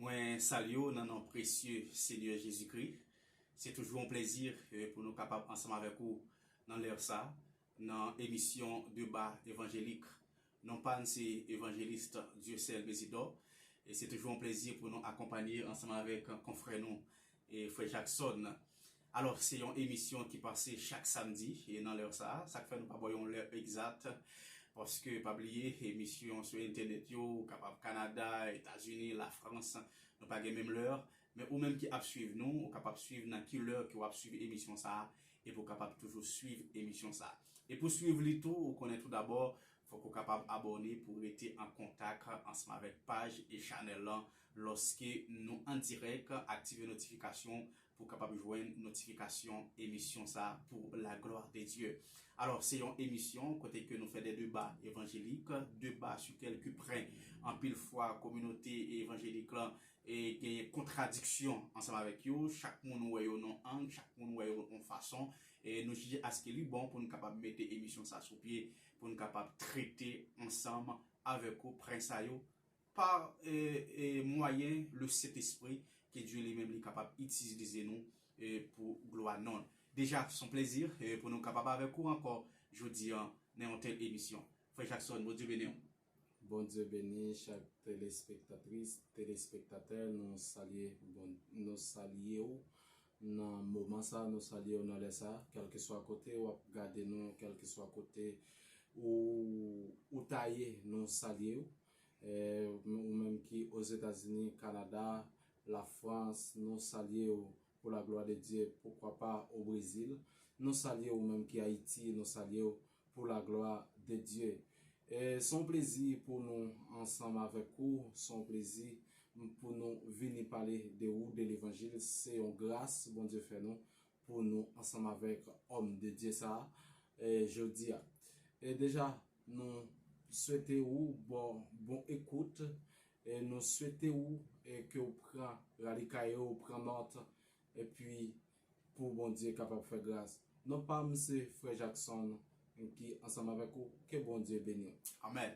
Moi, salut dans notre précieux Seigneur Jésus-Christ. C'est toujours un plaisir pour nous capables ensemble avec vous dans l'heure ça, dans l'émission débat évangélique. Non pas c'est évangéliste Dieu seul Bézidor. Et c'est toujours un plaisir pour nous accompagner ensemble avec un confrère nous et frère Jackson. Alors, c'est une émission qui passe chaque samedi et dans l'heure ça fait nous pas voyons l'heure exacte. Parce que, pas oublier, émission sur Internet, capable Canada, États-Unis, la France, nous pas même l'heure, mais ou même qui a suivre nous, ou capable suivre dans quelle heure qui va suivre l'émission ça, et pour capable toujours suivre l'émission ça. Et pour suivre les tout, on connaît tout d'abord, faut qu'on capable abonner pour être en contact ensemble avec page et channel là, lorsque nous en direct activer notification pour capable joindre notification émission ça pour la gloire de Dieu. Alors c'est une émission côté que nous faisons des débats évangéliques, débats sur quelques points en pile fois communauté évangélique là et qu'il y ait contradiction ensemble avec eux, chaque monde voit non angle, chaque monde voit en façon et nous juger à ce qu'il est bon pour nous capable mettre émission ça sur pied pour nous capable traiter ensemble avec eux prince par moyen le Saint-Esprit que Dieu lui-même est capable d'utiliser nous pour gloire non. Déjà, son plaisir pour nous capables avec vous encore, je dis, dans une telle émission. Frère Jackson, bon Dieu béni. Bon Dieu béni, chaque téléspectatrice, téléspectateur, nous saluons dans le moment ça, nous saluons dans les ça, quel que soit côté, ou regarder nous, quel que soit côté, ou tailler, nous saluons. Ou même qui aux États-Unis, Canada, la France, nous saluons pour la gloire de Dieu, pourquoi pas au Brésil, nous saluons ou même qui Haïti, nous saluons pour la gloire de Dieu. Et son plaisir pour nous ensemble avec vous, son plaisir pour nous venir parler de vous, de l'évangile, c'est une grâce, bon Dieu fait nous, pour nous ensemble avec homme de Dieu ça, et je dis, et déjà, nous souhaitons bon écoute, et nous souhaitons que vous preniez vous preniez note, et puis, pour bon Dieu capable de faire grâce. Non pas monsieur frère Jackson, qui ensemble avec vous, que bon Dieu bénisse. Amen.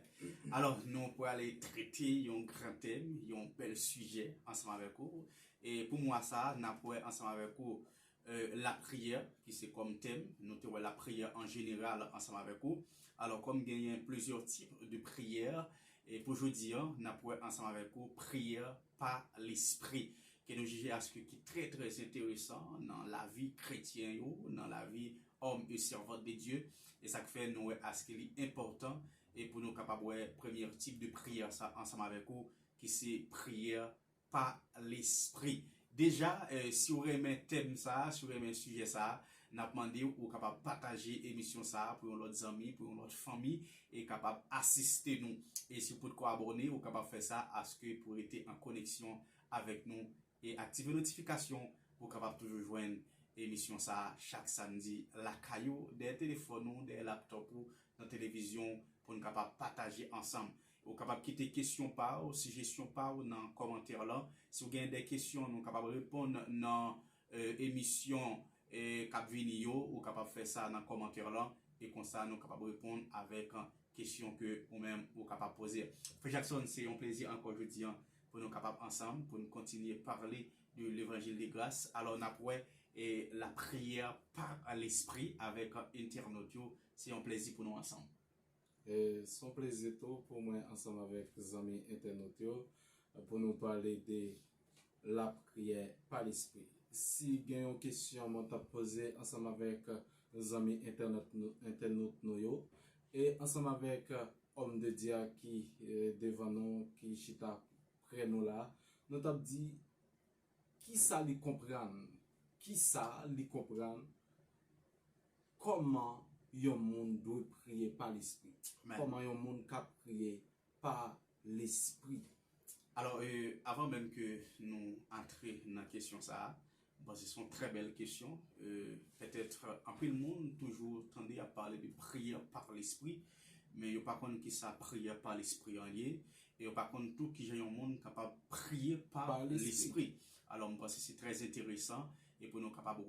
Alors, nous pour aller traiter un grand thème, un bel sujet ensemble avec vous. Et pour moi, ça, nous pourrons ensemble avec vous la prière, qui c'est comme thème. Nous avons la prière en général ensemble avec vous. Alors, comme il y a plusieurs types de prières, et pour aujourd'hui, nous pourrons ensemble avec vous prière par l'esprit, que nous jugeons à ce qui est très très intéressant dans la vie chrétienne, dans la vie homme et servante de Dieu. Et ça fait nous à ce qu'il est important et pour nous capables premier type de prière ça ensemble avec vous qui c'est prière par l'esprit. Déjà si vous aimez thème ça, si vous aimez sujet ça, n'a demandé ou capable partager émission ça pour notre amis, pour notre famille et capable assister nous. Et si vous pouvez abonner ou capable faire ça à ce que pour être en connexion avec nous et activer notification pour capable toujours joindre émission ça chaque samedi la caillou des téléphones des laptops ou dans télévision pour nous capable partager ensemble ou capable quitter question par ou suggestion par ou dans commentaire là si vous avez des questions nous capable répondre dans émission cap vidéo ou capable faire ça dans commentaire là et comme ça nous capable répondre avec question que ou même ou capable poser. Frère Jackson, c'est un plaisir encore jeudi pour nous capables ensemble pour nous continuer à parler de l'évangile de grâce. Alors on a et la prière par l'esprit avec internaute, c'est un plaisir pour nous ensemble. Son plaisir tout pour moi ensemble avec les amis internautes pour nous parler de la prière par l'esprit. Si vous avez une question, je vais poser ensemble avec les amis internautes et ensemble avec homme de Dieu qui devant nous, qui chita près nous là, nous avons dit qui ça lui comprendre, qui ça lui comprendre comment un monde doit prier par l'esprit. Comment un monde peut prier par l'esprit. Alors, avant même que nous entrions dans la question ça, bon, c'est une très belle question. Peut-être, en plus, le monde toujours tendait à parler de prière par l'esprit, mais il n'y a pas contre qui ça prière par l'esprit en lié, et il n'y a pas contre tout qui j'ai un monde capable de prier par l'esprit. Alors, je pense que c'est très intéressant et pour nous capables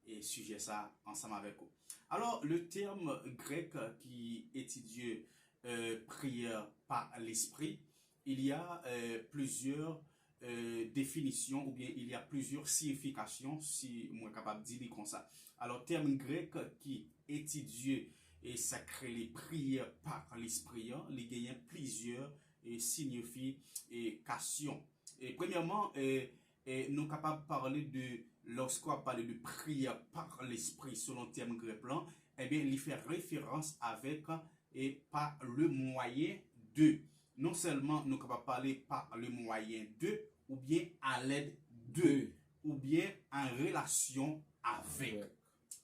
et sujet ça ensemble avec vous. Alors, le terme grec qui étudie prière par l'esprit, il y a plusieurs définitions ou bien il y a plusieurs significations, si moi capable de dire comme ça. Alors, terme grec qui étudie et sacré les prières par l'esprit, il y a plusieurs significations. Et premièrement, nous sommes capables de parler de, lorsqu'on parle de prière par l'esprit selon le terme grec plan, eh bien, il fait référence avec et par le moyen de. Non seulement nous sommes capables de parler par le moyen de, ou bien à l'aide de, ou bien en relation avec.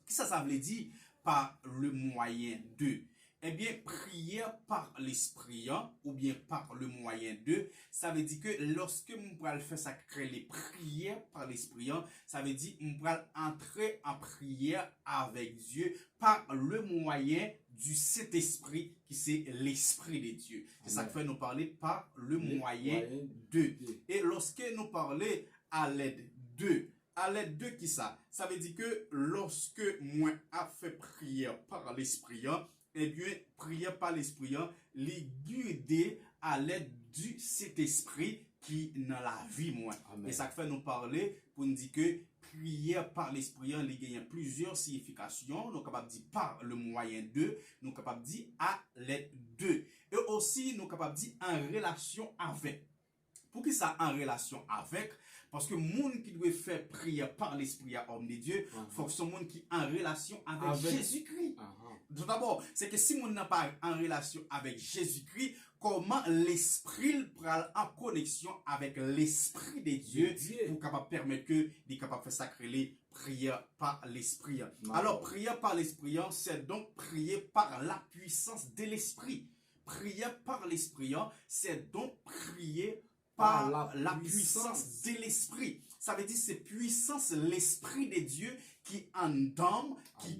Qu'est-ce que ça veut dire par le moyen de? Eh bien, prière par l'esprit, ou bien par le moyen de, ça veut dire que lorsque nous pourrons faire ça, créer les prières par l'esprit, ça veut dire que nous pourrons entrer en prière avec Dieu par le moyen du Saint-Esprit qui c'est l'Esprit de Dieu. C'est ça que fait nous parler par le moyen de. Et lorsque nous parlons à l'aide de qui ça? Ça veut dire que lorsque moi a fait prière par l'esprit, eh bien, prière par l'esprit, les guider à l'aide du Saint-Esprit qui dans la vie moi. Amen. Et ça fait nous parler pour nous dire que prière par l'esprit, il y a plusieurs significations. Nous sommes capables de dire par le moyen de, nous sommes capables de dire à l'aide de. Et aussi, nous sommes capables de dire en relation avec. Pour qui ça en relation avec? Parce que monde qui doit faire prière par l'esprit à homme de Dieu, faut que ce monde qui en relation avec Jésus-Christ. Tout d'abord, c'est que si on n'a pas en relation avec Jésus-Christ, comment l'esprit prend en connexion avec l'esprit de Dieu pour capable permettre que il capable faire sacrer les prières par l'esprit. Alors prière par l'esprit, c'est donc prier par la puissance de l'esprit. Prière par l'esprit, c'est donc prier par la puissance de l'esprit. Ça veut dire c'est puissance l'esprit de Dieu qui endorment, qui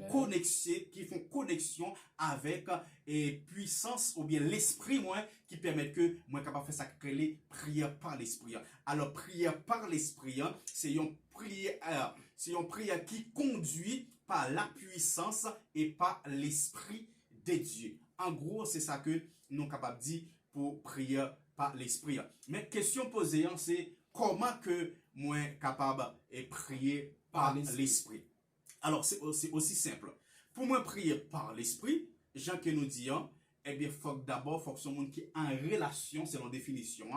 font connexion avec puissance ou bien l'esprit moi qui permet que moi capable faire ça créer prière par l'esprit. Alors prière par l'esprit, c'est une prière qui conduit par la puissance et par l'esprit de Dieu. En gros, c'est ça que nous sommes capables de dire pour prière par l'esprit. Mais question posée, c'est comment que moi capable de prier par l'esprit. Alors, c'est aussi simple. Pour moi prier par l'esprit, Jean que nous disons, eh bien, d'abord, il faut que ce monde qui est en relation, c'est la définition,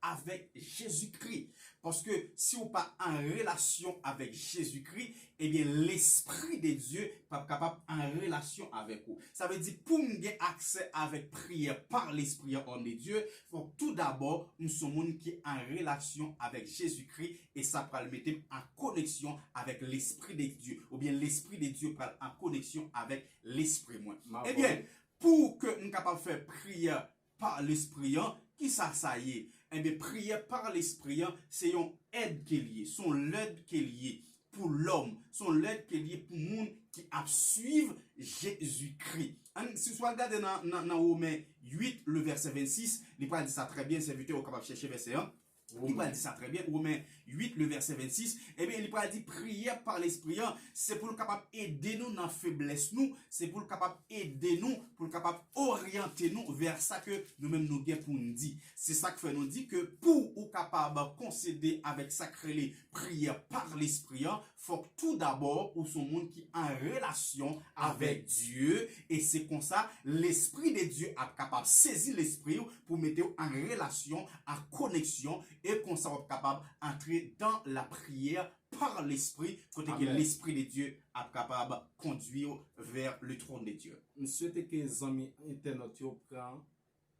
avec Jésus-Christ. Parce que si on pas en relation avec Jésus-Christ, eh bien, l'Esprit de Dieu n'est pas capable en relation avec vous. Ça veut dire, pour nous avoir accès avec prière par l'Esprit homme de Dieu, il faut tout d'abord, nous sommes monde qui est en relation avec Jésus-Christ et ça va le mettre en connexion avec l'Esprit de Dieu. Ou bien l'Esprit de Dieu va en connexion avec l'Esprit moi. Eh bien, pour que nous soyons capables de faire prière par l'Esprit, qui ça y est? Eh bien, prière par l'esprit, c'est une aide qui est liée, son l'aide qui est liée pour l'homme, son l'aide qui est liée pour le monde qui a suivre Jésus-Christ. Si vous regardez dans Romains 8, le verset 26, il va dire ça très bien, serviteur est capable de chercher verset 1. Il va dire ça très bien, Romains 8, le verset 26, eh bien, il va dire prière par l'esprit, c'est pour le capable aider nous dans la faiblesse nous, c'est pour le capable aider nous, pour le capable orienter nous vers ça que nous-mêmes nous gagnons pour nous dire. C'est ça que fait nous dire que pour ou capable concéder avec sacré prière par l'esprit, faut tout d'abord ou son monde qui est en relation avec Dieu et c'est comme ça l'esprit de Dieu est capable de saisir l'esprit pour mettre en relation, en connexion et qu'on soit capable d'entrer dans la prière par l'esprit, côté que l'esprit de Dieu est capable de conduire vers le trône de Dieu. Je souhaite que les amis internautes prennent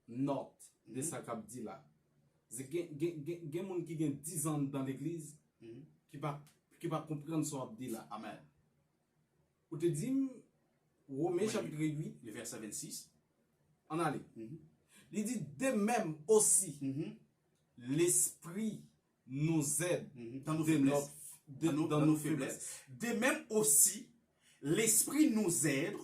note de ce qu'a dit là. Il y a des gens qui ont 10 ans dans l'église qui ne va comprendre ce qu'il dit là. Amen. Ou te dit, Romains chapitre 8, le verset 26. En allez. Il dit de même aussi. L'esprit nous aide dans nos faiblesses. Dans nos faiblesses. De même aussi, l'esprit nous aide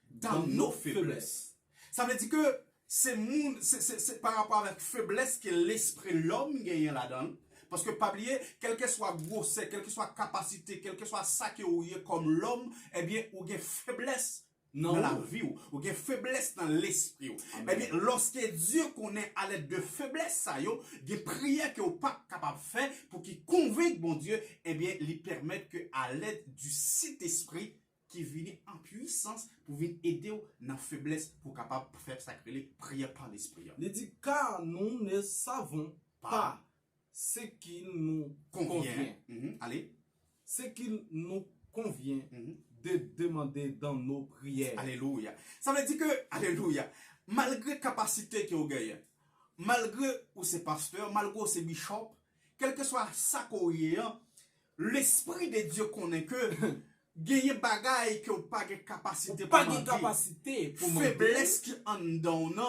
dans nos faiblesses. Ça veut dire que c'est par rapport avec faiblesse que l'esprit l'homme gagne là-dedans. Parce que pas oublier, quelle que soit grossesse, quelle que soit capacité, quel que soit ça que vous avez comme l'homme, eh bien, vous avez faiblesse Non. dans la vie ou gen faiblesse dans l'esprit ou. Eh bien, lorsque Dieu connaît à l'aide de faiblesse ça yo, gen prière que ou pas capable de faire pour qu'il convainque bon Dieu, eh bien, lui permettre que à l'aide du Saint-Esprit qui vient en puissance pour venir aider dans la faiblesse pour capable faire sacrer prière par l'esprit. Il dit car nous ne savons pas ce qui nous convient. Allez. Ce qui nous convient de demander dans nos prières. Alléluia. Ça veut dire que, alléluia, malgré capacité que vous gagnez, malgré ou c'est pasteur, malgré ou c'est bishop, quel que soit ça qu'on y est, l'esprit de Dieu connaît que gagner bagaille que ou pas de capacité pas de capacité pour faiblesse qui en donne,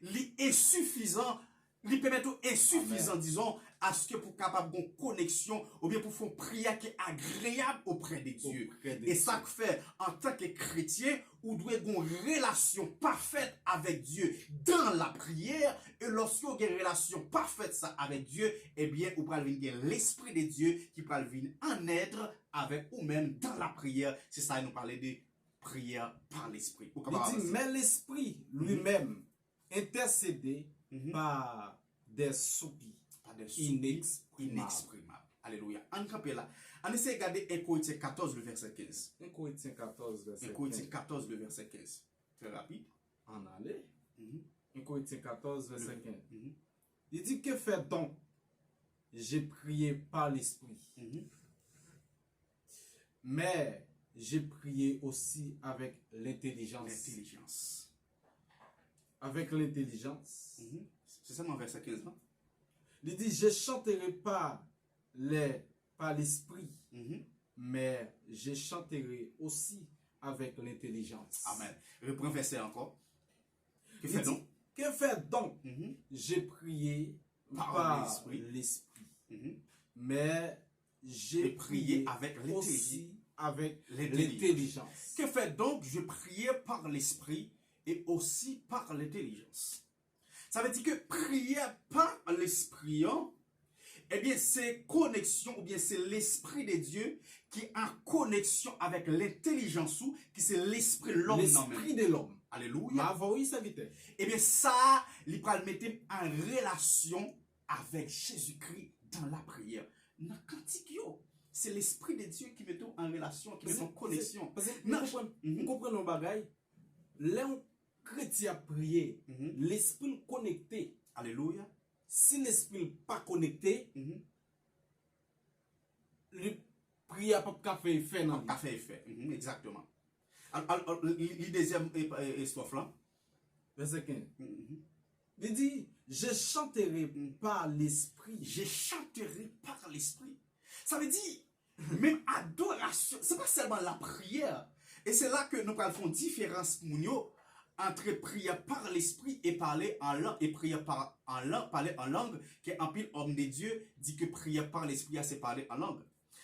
li insuffisant, li permet insuffisant, disons, à ce que pour capable de connexion ou bien pour faire une prière qui est agréable auprès de Dieu. Et ça fait en tant que chrétien, ou doit avoir une relation parfaite avec Dieu dans la prière. Et lorsque vous avez une relation parfaite ça avec Dieu, eh bien, vous pouvez venir l'esprit de Dieu qui peut venir en être avec vous-même dans la prière. C'est ça, nous parler de prière par l'esprit. Il dit, mais l'esprit lui-même intercédé par des soupirs inexprimables. Alléluia. En campé là, on essaie de regarder 1 Corinthiens 14, le verset 15. 1 Corinthiens 14, verset 15. 1 Corinthiens 14, le verset 15. Très rapide. En aller. 1 Corinthiens 14, verset 15. Il dit, que faire donc? J'ai prié par l'esprit. Mais j'ai prié aussi avec l'intelligence. L'intelligence. Avec l'intelligence. C'est ça mon verset 15, non? Il dit, je chanterai pas par l'esprit, mais je chanterai aussi avec l'intelligence. Amen. Reprends verset encore. Que fait donc? Que fait donc? J'ai prié par l'esprit, mais j'ai prié avec aussi avec l'intelligence. Que fait donc? Je priais par l'esprit et aussi par l'intelligence. Ça veut dire que prier par l'esprit, eh bien, c'est connexion, ou bien c'est l'esprit de Dieu qui est en connexion avec l'intelligence, ou qui c'est l'esprit de l'homme. L'esprit de l'homme. Alléluia. Eh bien, ça, il va le mettre en relation avec Jésus-Christ dans la prière. Dans le cantique, c'est l'esprit de Dieu qui met en relation, qui met en connexion. Vous comprenez le bagage? Chrétien a prié, l'esprit connecté. Alléluia. Si l'esprit n'est pas connecté, le prière pas faire effet. Non, pas faire effet. Exactement. Alors, le deuxième histoire là. Verset 15. Il dit, je chanterai par l'esprit. Je chanterai par l'esprit. Ça veut dire, même adoration, c'est pas seulement la prière. Et c'est là que nous faisons différence entre prière par l'esprit et parler en langue, et prière parler en langue, qui est un pile homme de Dieu dit que prière par l'esprit c'est parler en langue.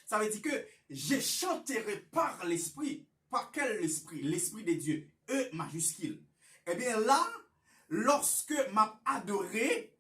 Ça veut dire que je chanterai par l'esprit. Par quel esprit? L'esprit de Dieu. E majuscule. Eh bien là, lorsque m'a adoré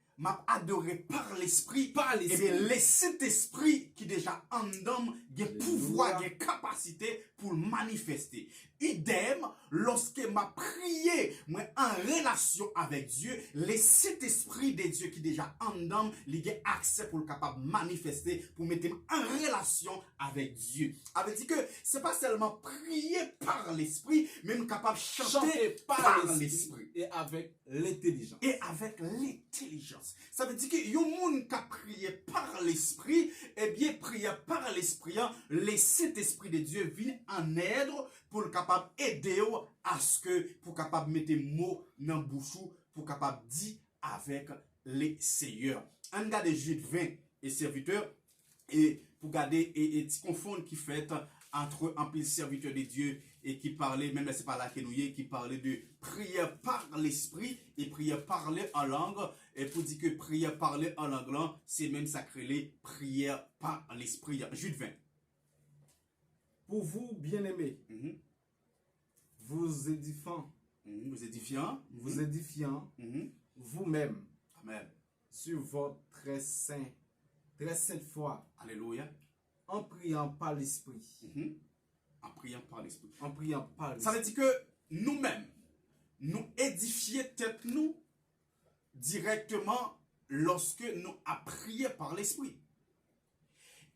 par l'esprit, eh bien laissez cet esprit qui déjà en homme, des pouvoirs, des capacités pour manifester. Idem, lorsque m'a prié, moi en relation avec Dieu, laissez cet esprit de Dieu qui déjà en homme, il a accès pour le capable manifester, pour mettre en relation avec Dieu. Ça veut dire que c'est pas seulement prier par l'esprit, mais nous capable de chanter par l'esprit. Et avec l'intelligence. Et avec l'intelligence. Ça veut dire que yon moun qui a prié par l'esprit, eh bien, prier par l'esprit, laissez cet esprit de Dieu venir en aide pour le capable aider à ce que, pour capable mettre mots dans le bouche, pour capable dire avec les seigneurs. On regarde Jude 20 et serviteurs, et pour garder et confondre qui fait entre un pile serviteur de Dieu et qui parlait, même c'est pas là que nous y est, qui parlait de prière par l'esprit et prière parler en langue, et pour dire que prière parler en langue, c'est même sacré prière par l'esprit. Jude 20. Pour vous, bien-aimés, vous édifiant, vous-même, amen, sur votre très sainte foi. Alléluia. En priant par l'esprit. En priant par l'esprit. En priant par l'esprit. Ça veut dire que nous-mêmes, nous édifier tête nous directement lorsque nous avons prié par l'Esprit.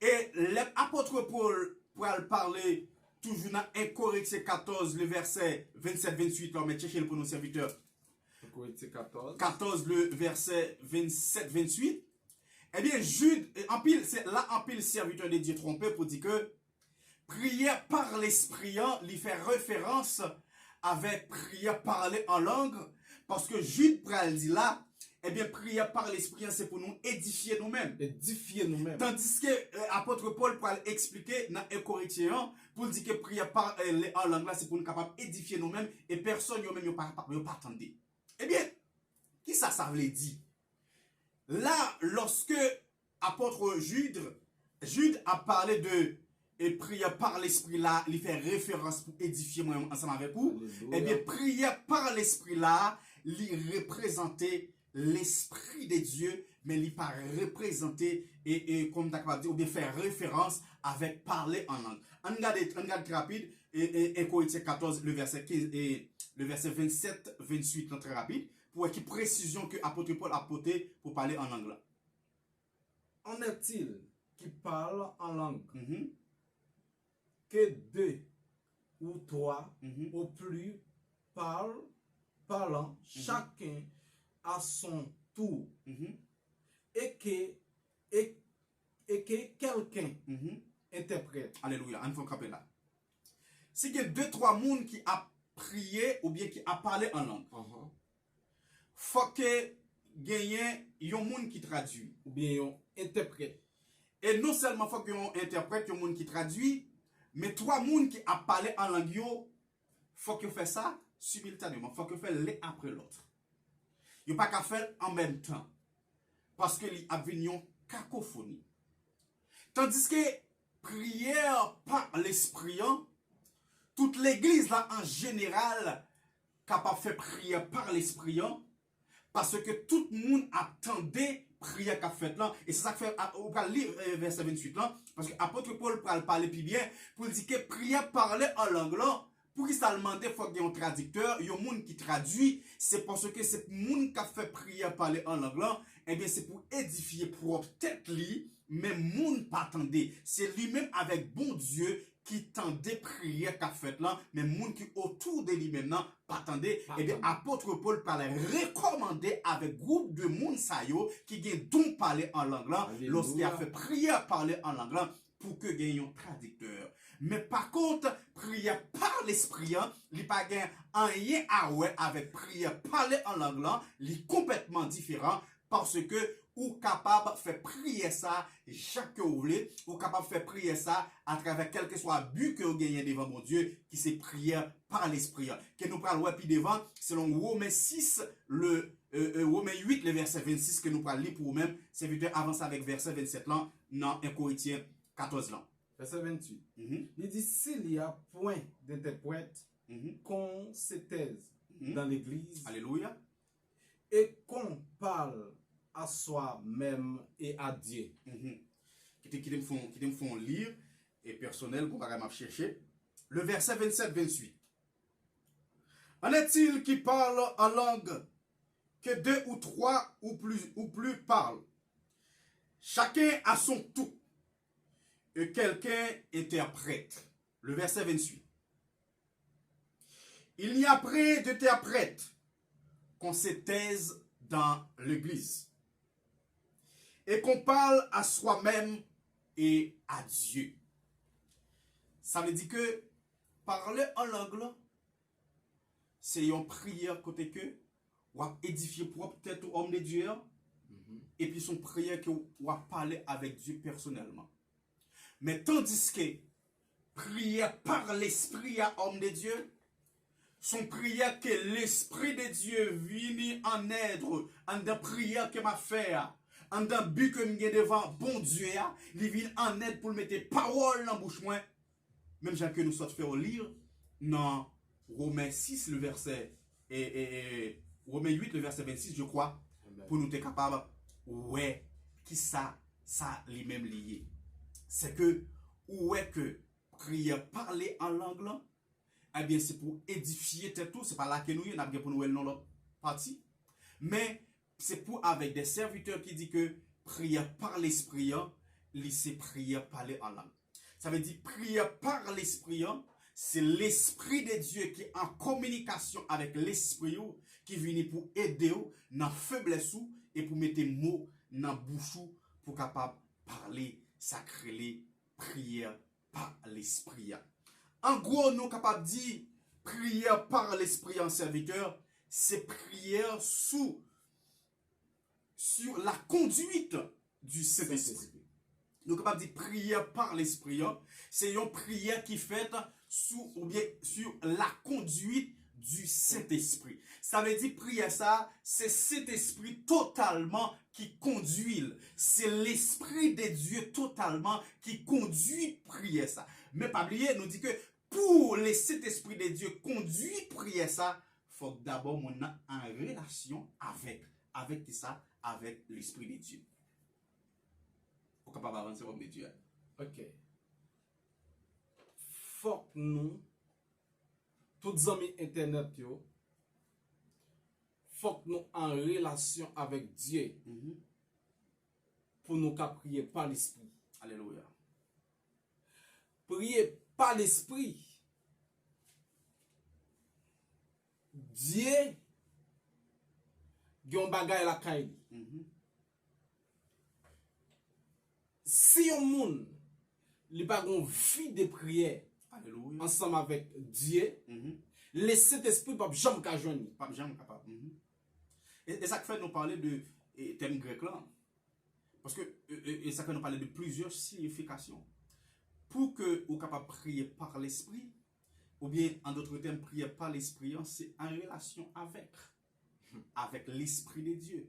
Et l'apôtre Paul pour parler toujours dans 1 Corinthiens 14, le verset 27-28, là, on met chercher pour nos serviteurs. 14, le verset 27-28. Eh bien, Jude, c'est là en pile serviteur de Dieu trompé pour dire que prière par l'esprit, lui fait référence avec prière parler en langue, parce que Jude pral dit là, eh bien, prière par l'esprit, c'est pour nous édifier nous-mêmes. Édifier nous-mêmes. Tandis que l'apôtre Paul pral expliquer dans 1 Corinthiens pour dire que prière par en langue là, c'est pour nous capables d'édifier nous-mêmes et personne ne pas attendre. Eh bien, qui ça veut dire? Là, lorsque apôtre Jude a parlé de prière par l'esprit là, il fait référence pour édifier moi ensemble avec vous. Eh bien, prière par l'esprit là, il représentait l'esprit de Dieu, mais il pas représenter et comme tu as dit, ou bien faire référence avec parler en langue. On regarde rapide et Corinthiens 14, le verset 15 et le verset 27-28, très rapide, pour qu'il précision que apôtre Paul a apporté pour parler en langue là. En est-il qui parle en langue que deux ou trois au plus parlant chacun à son tour et que quelqu'un interprète. Alléluia, on faut camper là. Si il y a deux, trois personnes qui a prié ou bien qui a parlé en langue, faut que gagne un monde qui traduit ou bien un interprète. Et non seulement faut qu'il y ait un interprète, un monde qui traduit, mais trois personnes qui a parlé en langue, faut que fait ça simultanément, faut que fait l'un après l'autre. Il n'y a pas qu'à faire en même temps. Parce qu'il y a une cacophonie. Tandis que prière par l'esprit, toute l'église là en général capable de faire prière par l'esprit, parce que tout le monde attendait prière qu'a fait là. Et c'est ça que fait, on va lire verset 28 là, parce que apôtre Paul parler plus bien, pour dire que prière parler en langue là, pour qu'il ça demande, il faut qu'il y ait un traducteur, il y a un monde qui traduit, c'est parce que c'est le monde qui a fait prière parler en langue là, eh bien c'est pour édifier propre tête li, mais monde pas attendait. C'est lui-même avec bon Dieu qui tendait prière qu'a fait là, mais monde qui autour de lui-même là, pas attendait. Et bien apôtre Paul parlait recommandé avec groupe de monde sayo qui gagne donc parler en langue là, lorsqu'il a fait prière parler en langue là, pour que gagne un traducteur. Mais par contre, prière par l'esprit, il n'y a pas rien à ouais avec prière parler en langue là, il est complètement différent parce que ou capable de faire prier ça chaque que vous voulez, ou capable de faire prier ça à travers quel que soit le but que vous gagnez devant mon Dieu, qui c'est prière par l'esprit. Que nous parlons puis devant, selon Romains 6, Romains 8, le verset 26, que nous parlons lire pour vous-même, c'est vite avance avec verset 27 là, dans 1 Corinthiens 14 là. Verset 28. Il dit, s'il y a point d'interprète, qu'on se taise dans l'église, alléluia, et qu'on parle à soi-même et à Dieu. Qui me font lire, et personnel, qu'on va chercher. Le verset 27-28. En est-il qui parle en langue que deux ou trois ou plus parlent? Chacun à son tour. Et quelqu'un interprète. Le verset 28. Il n'y a pas d'interprète qu'on se taise dans l'église et qu'on parle à soi-même et à Dieu. Ça veut dire que parler en langue, c'est une prière côté que ou à édifier propre tête au homme de Dieu, et puis son prière que ou à parler avec Dieu personnellement. Mais tandis que prière par l'esprit à homme de Dieu, son prière que l'esprit de Dieu vienne en aide, en de prière que m'a fait, en de but que m'y devant bon Dieu, il vient en aide pour mettre parole dans la bouche moi. Même Jean que nous sommes fait lire dans Romains 6 le verset et Romains 8 le verset 26 je crois. Amen. Pour nous être capable ouais qui ça lui-même lié. C'est que ouais que prière parler en langue là, eh bien, c'est pour édifier tout. C'est pas là que nous y avons pour nous dans l'autre partie. Mais c'est pour avec des serviteurs qui disent que prière par l'esprit, c'est prière parler en langue. Ça veut dire prière par l'esprit, c'est l'esprit de Dieu qui est en communication avec l'esprit qui vient pour aider dans la faiblesse et pour mettre des mots dans la bouche pour capable parler, sacrer, prière par l'esprit. En gros, nous sommes capables de dire prière par l'esprit en serviteur, c'est prière sur la conduite du Saint-Esprit. Nous sommes capables de dire prière par l'esprit, c'est une prière qui est faite sur la conduite du Saint-Esprit. Ça veut dire prière ça, c'est cet esprit totalement qui conduit. C'est l'esprit de Dieu totalement qui conduit prière ça. Mais pas oublier, nous dit que pour laisser cet esprit de Dieu conduire prière ça, il faut d'abord on a en relation avec ça, avec l'esprit de Dieu. Pour capable avancer comme Dieu. Ok. Faut que nous, tous les amis internet, faut que nous en relation avec Dieu pour nous prier par l'esprit. Alléluia. Prier par l'esprit. Dieu, yon bagay la kaye. Si yon moun li pa gon vie de prière ensemble avec Dieu, le Saint-Esprit pa jamais ka joindre. Pas jamais capable. Et ça fait nous parler de thème grec là. Parce que ça fait nous parler de plusieurs significations. Pour que vous capable prier par l'esprit, ou bien en d'autres termes, prier par l'esprit, c'est en relation avec l'esprit de Dieu.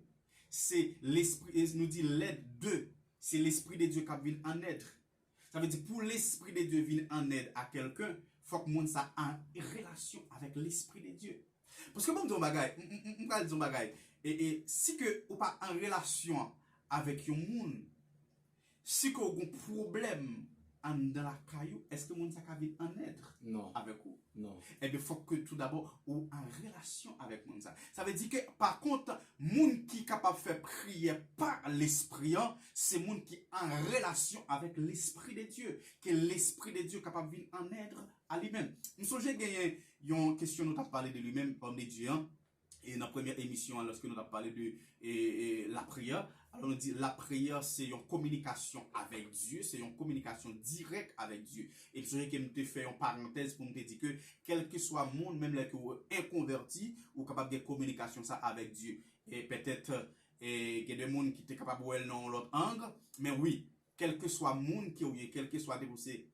C'est l'esprit, nous dit l'aide de, c'est l'esprit de Dieu qui vient en aide. Ça veut dire pour l'esprit de Dieu venir en aide à quelqu'un, il faut que monde ça en relation avec l'esprit de Dieu. Parce que bon disons bagay, et si que ou pas en relation avec un monde, si que vous avez un problème dans la caillou, est-ce que monde ça vient en aide? Non. Avec vous? Non. Eh bien, il faut que tout d'abord, ou en relation avec monde ça. Ça veut dire que, par contre, monde qui est capable de faire prier par l'esprit, c'est monde qui est en relation avec l'esprit de Dieu. Que l'esprit de Dieu est capable de venir en aide à lui-même. Nous sommes gagné une question, nous avons parlé de lui-même, comme des dieux. Et dans la première émission, lorsque nous avons parlé de la prière, alors on dit la prière, c'est une communication avec Dieu, c'est une communication directe avec Dieu. Et c'est vrai que nous te fait une parenthèse pour nous dire que quel que soit le monde, même là que vous êtes inconverti, vous êtes capable de communication ça avec Dieu. Et peut-être il y a des gens qui sont capables de voir dans l'autre angle, mais oui, quel que soit le monde qui est, quel que soit ces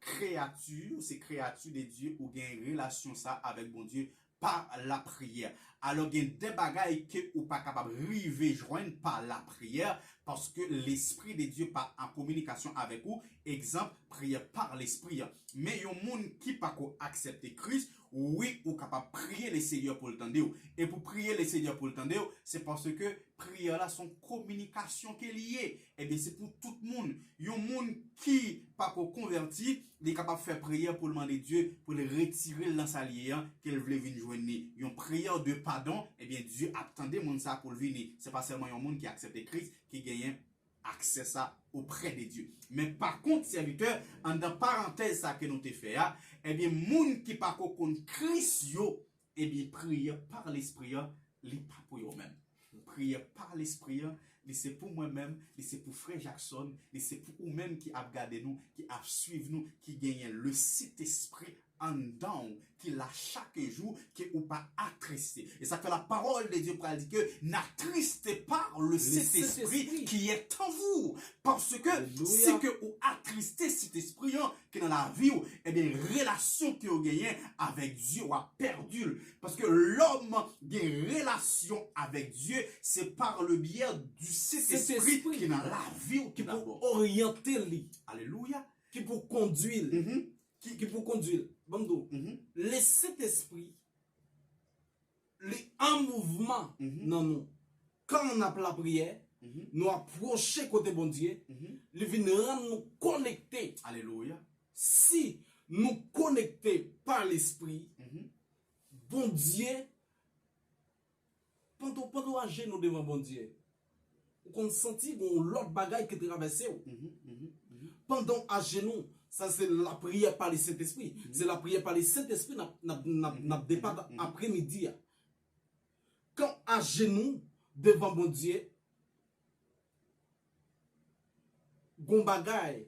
créatures de Dieu, ou bien une relation ça avec bon Dieu par la prière. Alors, il y a des bagailles que vous pas capable de river joindre par la prière parce que l'esprit de Dieu pas en communication avec vous. Exemple, prière par l'esprit. Mais il y a des gens qui pas accepter Christ, oui, ou capable de prier le Seigneur pour le temps. Et pour prier le Seigneur pour le temps, c'est parce que prière là, son communication qui est liée. Et bien, c'est pour tout le monde. Il y a des gens qui pas converti, il est capable de faire prière pour demander Dieu pour le retirer dans sa liée, qu'elle voulait venir joindre. Une prière de pardon, et bien Dieu attendait mon ça pour venir. C'est pas seulement un monde qui accepte Christ qui gagne accès ça auprès de Dieu. Mais par contre, serviteur, en dans parenthèse ça que nous te fait, et bien monde qui pas connaît Christ yo, et bien prière par l'esprit, li pas pour eux même. Prière par l'esprit, c'est pour moi-même, c'est pour frère Jackson, c'est pour vous-même qui a regardé nous, qui a suivi nous, qui gagne le Saint-Esprit en dedans, qui l'a chaque jour, qui ou pas attristé. Et ça fait la parole de Dieu pour dire que n'attristez pas le Saint-Esprit qui est en vous. Parce que si que vous attristez cet esprit qui est dans la vie, et bien, relation que vous gagnez avec Dieu a perdu. Parce que l'homme a une relation avec Dieu, c'est par le biais du Saint-Esprit qui est dans la vie, qui peut orienter lui. Alléluia. Qui peut conduire. Qui peut conduire. Bando, le Saint-Esprit, en mouvement, non, non. Quand on a la prière, nous approcher côté bon Dieu, il vient rendre nous connectés. Alléluia. Si nous connecter par l'esprit, bon Dieu, pendant à genoux devant bon Dieu, on sentit l'autre bagaille qui traversé. Pendant à genoux, ça c'est la prière par le Saint-Esprit. C'est la prière par le Saint-Esprit n'a départ après-midi. Quand à genoux devant bon Dieu, bon bagaille,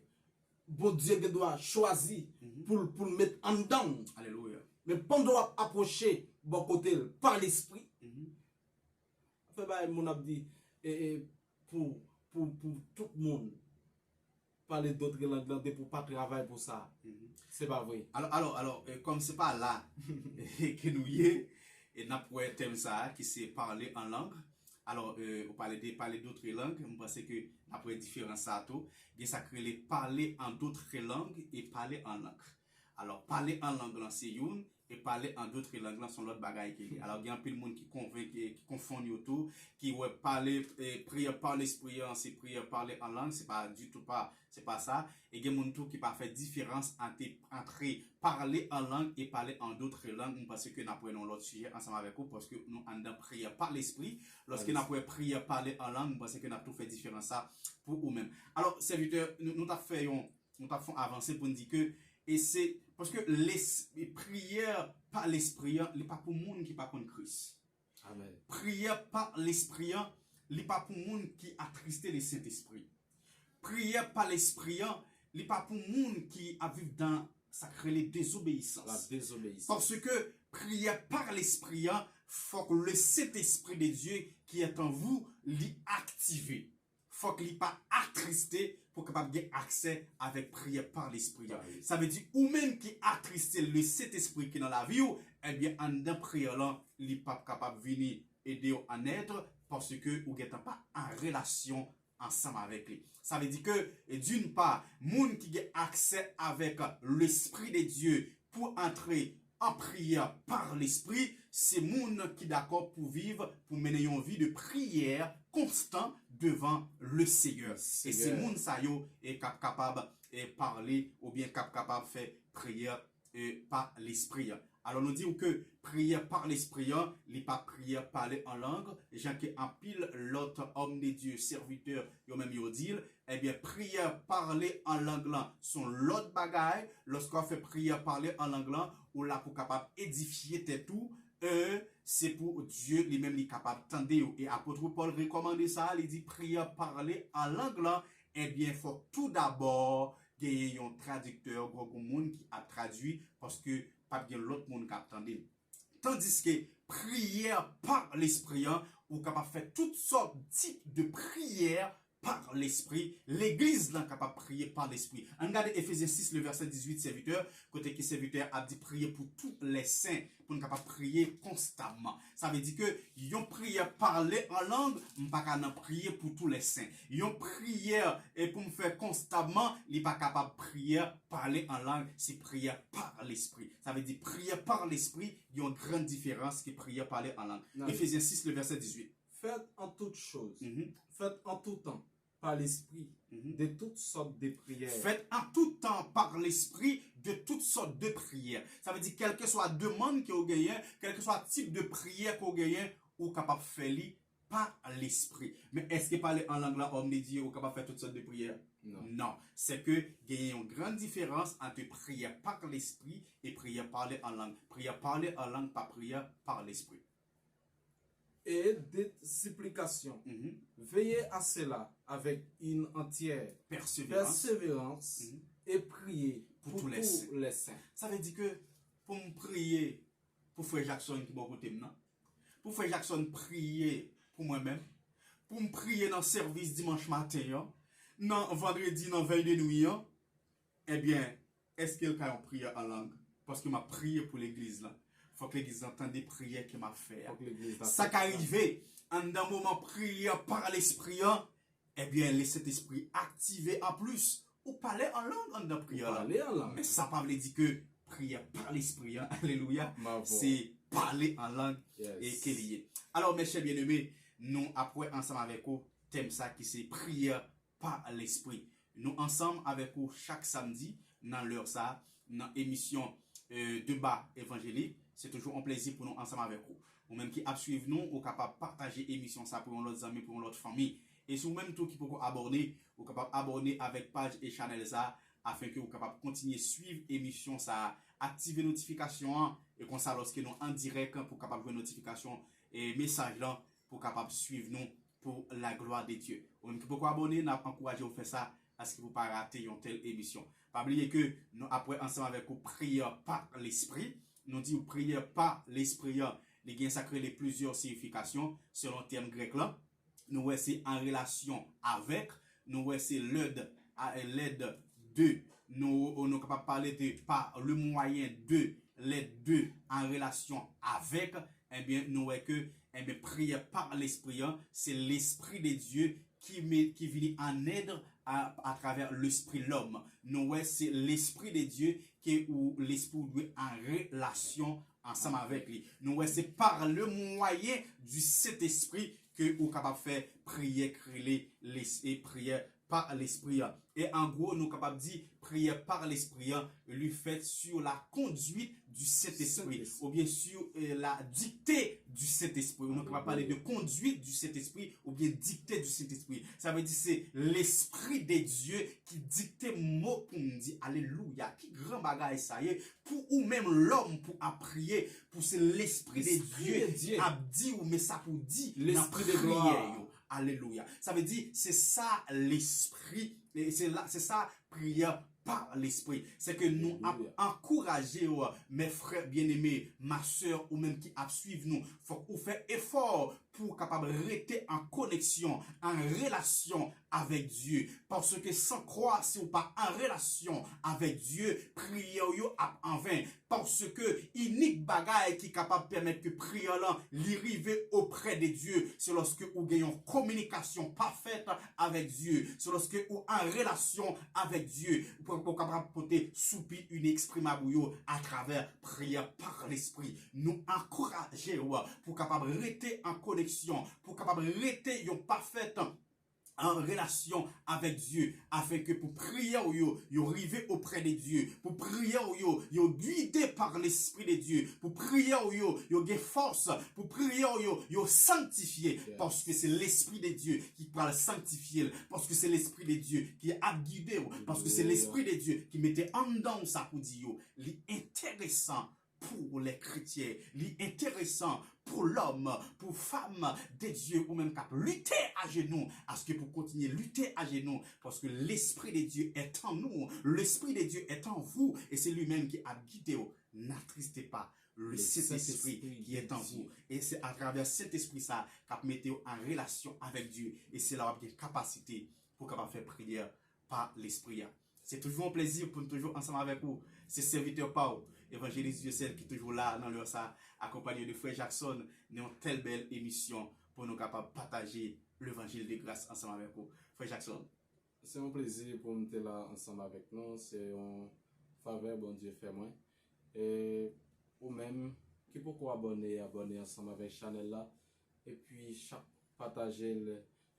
bon Dieu doit choisir pour mettre en dedans. Alléluia. Mais pendant approcher bon côté par l'esprit, mon a dit pour tout le monde parler d'autres langues pour pas travailler pour ça. C'est pas vrai. Alors comme c'est pas là que nous y est, et n'a pas un thème ça qui c'est parler en langue. Alors, on parler d'autres langues, je pense que après différence ça tout, il ça crée les parler en d'autres langues et parler en langue. Alors, parler en langue là c'est une et parler en d'autres langues là sont l'autre bagaille qui est. Alors, il y a un peu de monde qui convainc qui confond autour, qui ouais parler prière par l'esprit, c'est prière parler en langue, c'est pas du tout pas, c'est pas ça. Et il y a monde tout qui pas fait différence entre parler en langue et parler en d'autres langues parce que nous apprenons l'autre sujet ensemble avec vous parce que nous en prière par l'esprit. Lorsque nous apprenons prière parler en langue parce que nous avons tout fait différence ça pour nous-mêmes. Alors, serviteur, nous t'avons fait avancer pour nous dire que et c'est parce que les prières par l'esprit, ce n'est pas pour les gens qui pas contre Christ. Amen. Prière par l'esprit, ce n'est pas pour les gens qui attristent le Saint-Esprit. Prière par l'esprit, ce n'est pas pour les gens qui vivent dans sacrée désobéissance. La désobéissance. Parce que prière par l'esprit, il faut que le Saint-Esprit de Dieu qui est en vous l'y active. Faut qu'il n'est pas attristé pour capable avoir accès avec prière par l'esprit. Ça veut dire ou même qui attristé le Saint-Esprit qui est dans la vie, eh bien en dans prière là, il n'est pas capable de venir aider en être parce que vous n'êtes pas en relation ensemble avec lui. Ça veut dire que d'une part, monde qui a accès avec l'esprit de Dieu pour entrer en prière par l'esprit, c'est monde qui d'accord pour vivre, pour mener une vie de prière constant devant le Seigneur. Et c'est monde ça yo est capable de parler ou bien capable de faire prière par l'esprit. Alors nous disons que prière par l'esprit, il n'est pas prière parler en langue. Jean qui empile l'autre homme de Dieu, serviteur, yo même yo dit, eh bien prière parler en langue là sont l'autre bagaille. Lorsqu'on fait prière parler en langue là, ou là pour capable édifier tes tout, c'est pour Dieu lui-même est capable d'entendre. Et apôtre Paul recommande ça, il dit prière parler en langue là, eh bien il faut tout d'abord gagner un traducteur, gros monde qui a traduit parce que pas bien l'autre monde qui attend. Tandis que prière par l'esprit, ou capable faire toutes sortes de types de prières par l'esprit. L'église là capable de prier par l'esprit. On regarde Ephésiens 6 le verset 18 serviteur, côté qui serviteur a dit prier pour tous les saints pour nous capable prier constamment. Ça veut dire que yon prière parler en langue, on pas capable prier pour tous les saints. Yon prière et pour me faire constamment, il pas capable de prier parler en langue, c'est prière par l'esprit. Ça veut dire prière par l'esprit, il y a une grande différence que prière parler en langue. Ephésiens 6 le verset 18. Faites en toutes choses. Faites en tout temps par l'esprit de toutes sortes de prières. Faites en tout temps par l'esprit de toutes sortes de prières. Ça veut dire quelle que soit la demande que vous gagnez, quel que soit le type de prière que vous gagnez, vous êtes capable de faire par l'esprit. Mais est-ce que parler en langue là, homme de Dieu, vous êtes capable de faire toutes sortes de prières? Non. C'est que il y a une grande différence entre prière par l'esprit et prière parler en langue. Prière parler en langue, pas prière par l'esprit. Et des supplications. Veillez à cela avec une entière persévérance et priez pour tous les saints. Ça veut dire que pour me prier pour frère Jackson qui est côté maintenant, pour frère Jackson prier pour moi-même, pour me prier dans le service dimanche matin, non vendredi dans veille de nuit, eh bien, est-ce qu'il y a une prière en langue? Parce que m'a prié pour l'église là. Faut que l'église entende des prières qu'il m'a fait. Ça qui arrive, en un moment prière par l'esprit, eh bien, laissez cet esprit activé en plus. Ou parler en langue en dans prière. Mais ça ne veut pas dire que prière par l'esprit, alléluia, c'est parler en langue et qui est lié. Alors, mes chers bien-aimés, nous après ensemble avec vous, thème ça qui c'est prière par l'esprit. Nous ensemble avec vous chaque samedi, dans l'heure ça, dans l'émission Débat évangélique. C'est toujours un plaisir pour nous ensemble avec vous. Ou même qui a suivi nous, ou capable de partager l'émission ça pour nos amis, pour notre famille. Et si vous même tout qui peut abonner, ou capable abonner avec page et channel ça, afin que vous capable continuer suivre l'émission ça, activer notification et comme ça lorsque nous en direct pour capable voir notification et message là pour capable suivre nous pour la gloire de Dieu. Ou même qui peut abonner, n'a pas encouragé vous faire ça parce que vous pas rater une telle émission. Pas oublier que nous après ensemble avec vous prière par l'esprit, nous dit prière par l'esprit, les gains sacrés les plusieurs significations selon le terme grec là. Nous c'est en relation avec, nous c'est l'aide de, nous capable parler de par le moyen de, les deux en relation avec, eh bien nous que eh bien prière par l'esprit, c'est l'esprit de Dieu qui vient en aide à travers l'esprit de l'homme. Nous c'est l'esprit de Dieu qui ou l'esprit en relation ensemble avec lui. Nous c'est par le moyen du Saint-Esprit que vous capable de faire prière, crier et prière par l'esprit. Et en gros, nous capable de dire prière par l'esprit, lui fait sur la conduite du Saint-Esprit, ou bien sur la dictée du Saint-Esprit. On va parler de conduite du Saint-Esprit, ou bien dictée du Saint-Esprit. Ça veut dire c'est l'Esprit de Dieu qui dicte mot pour nous dire Alléluia. Qui grand bagage ça y est, pour ou même l'homme pour prier, pour c'est l'Esprit de Dieu a dit ou mais ça pour dire l'Esprit de gloire. Alléluia. Ça veut dire c'est ça l'Esprit, c'est ça prière par l'esprit. C'est que nous encourageons mes frères bien-aimés, ma soeur ou même qui a suivi nous. Faut qu'on fait effort pour capable rester en connexion, en relation avec Dieu. Parce que sans croire, si ou pas en relation avec Dieu, prière en vain. Parce que unique bagaille qui est capable de permettre que prière là l'arrive auprès de Dieu, c'est lorsque vous gagnez une communication parfaite avec Dieu. C'est lorsque vous en relation avec Dieu pour capable porter soupir une exprimable à travers prière par l'esprit. Nous encourageons pour capable rester en connexion, pour capable rester une parfaite en relation avec Dieu, afin que pour prier yo arriver auprès de Dieu, pour prier yo guidé par l'esprit de Dieu, pour prier yo get force, pour prier yo sanctifié, parce que c'est l'esprit de Dieu qui va le sanctifier, parce que c'est l'esprit de Dieu qui a guidé, parce que c'est l'esprit de Dieu qui mettait en dedans ça pour dire l'intéressant pour les chrétiens, l'intéressant pour l'homme, pour femme de Dieu, ou même qu'à lutter à genoux, à ce que pour continuer lutter à genoux, parce que l'Esprit de Dieu est en nous, l'Esprit de Dieu est en vous, et c'est lui-même qui a guidé. N'attristez pas le Saint-Esprit qui est en vous. Et c'est à travers cet esprit ça qu'a mettez en relation avec Dieu. Et c'est là où vous avez capacité pour capable faire prière par l'Esprit. C'est toujours un plaisir pour nous toujours ensemble avec vous. C'est serviteur Paul, évangéliste Dieu seul qui est toujours là dans leur ça, accompagné de frère Jackson, dans une telle belle émission pour nous capables de partager l'évangile de grâce ensemble avec vous. Frère Jackson. C'est un plaisir pour nous être là ensemble avec nous. C'est un faveur, bon Dieu, fait moi. Et ou même, qui peut abonner ensemble avec Chanel là. Et puis,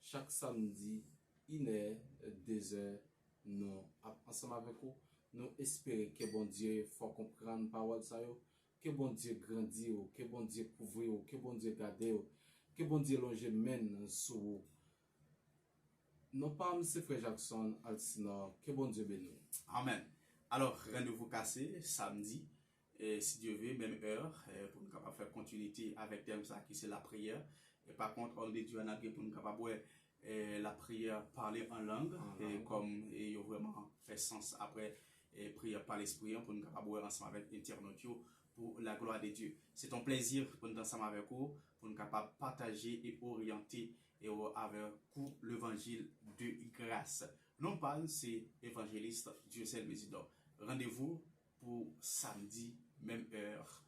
chaque samedi, 1h, 2h, nous, ensemble avec vous, nous espérons que bon Dieu faut comprendre parole ça yo, que bon Dieu grandit, que bon Dieu couvre, que bon Dieu garde, que bon Dieu longe mène sous non pas M. Frère Jackson Alcina, que bon Dieu bénisse. Amen. Alors, rendez-vous cassé samedi, et si Dieu veut, même heure, pour nous capable faire continuité avec thème ça qui c'est la prière. Et par contre, on dit Dieu en a pour nous capable la prière parler en langue, et comme il vraiment fait sens après et prière par l'esprit pour nous capables ensemble avec internautes pour la gloire de Dieu. C'est un plaisir pour nous ensemble avec vous, pour nous capables partager et orienter et avec vous l'évangile de grâce. Non pas c'est évangéliste Dieu seul Mésidor. Rendez-vous pour samedi, même heure.